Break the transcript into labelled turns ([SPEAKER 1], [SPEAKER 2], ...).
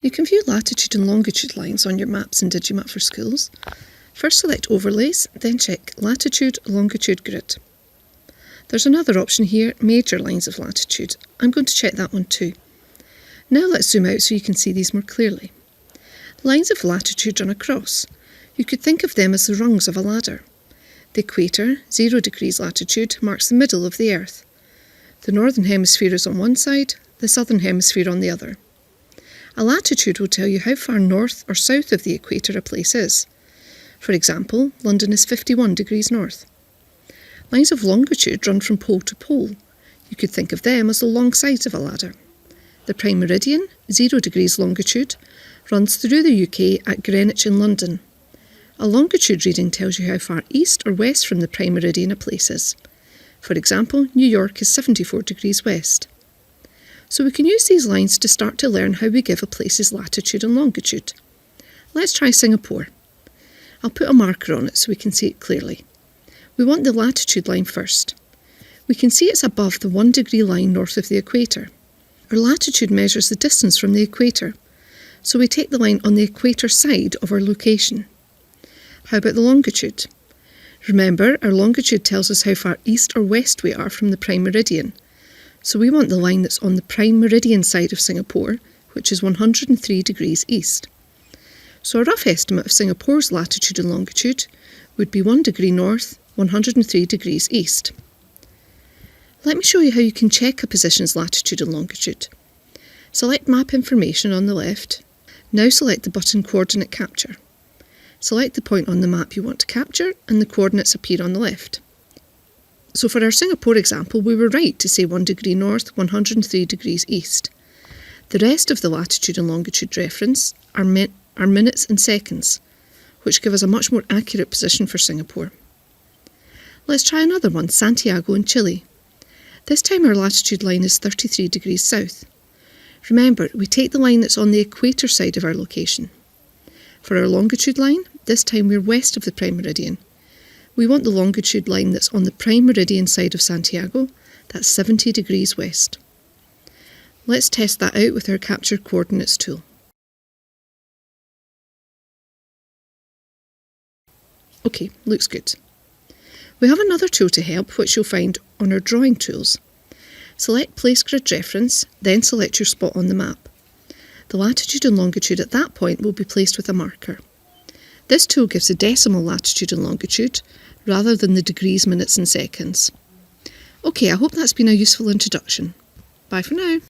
[SPEAKER 1] You can view latitude and longitude lines on your maps in Digimap for Schools. First select Overlays, then check Latitude, Longitude Grid. There's another option here, Major Lines of Latitude. I'm going to check that one too. Now let's zoom out so you can see these more clearly. Lines of latitude run across. You could think of them as the rungs of a ladder. The equator, 0 degrees latitude, marks the middle of the Earth. The northern hemisphere is on one side, the southern hemisphere on the other. A latitude will tell you how far north or south of the equator a place is. For example, London is 51 degrees north. Lines of longitude run from pole to pole. You could think of them as the long sides of a ladder. The prime meridian, 0 degrees longitude, runs through the UK at Greenwich in London. A longitude reading tells you how far east or west from the prime meridian a place is. For example, New York is 74 degrees west. So we can use these lines to start to learn how we give a place's latitude and longitude. Let's try Singapore. I'll put a marker on it so we can see it clearly. We want the latitude line first. We can see it's above the 1 degree line north of the equator. Our latitude measures the distance from the equator, so we take the line on the equator side of our location. How about the longitude? Remember, our longitude tells us how far east or west we are from the prime meridian. So we want the line that's on the prime meridian side of Singapore, which is 103 degrees east. So a rough estimate of Singapore's latitude and longitude would be 1 degree north, 103 degrees east. Let me show you how you can check a position's latitude and longitude. Select Map Information on the left. Now select the button Coordinate Capture. Select the point on the map you want to capture and the coordinates appear on the left. So for our Singapore example, we were right to say 1 degree north, 103 degrees east. The rest of the latitude and longitude reference are minutes and seconds, which give us a much more accurate position for Singapore. Let's try another one, Santiago in Chile. This time our latitude line is 33 degrees south. Remember, we take the line that's on the equator side of our location. For our longitude line, this time we're west of the prime meridian. We want the longitude line that's on the prime meridian side of Santiago, that's 70 degrees west. Let's test that out with our Capture Coordinates tool. OK, looks good. We have another tool to help, which you'll find on our Drawing tools. Select Place Grid Reference, then select your spot on the map. The latitude and longitude at that point will be placed with a marker. This tool gives the decimal latitude and longitude, rather than the degrees, minutes and seconds. OK, I hope that's been a useful introduction. Bye for now.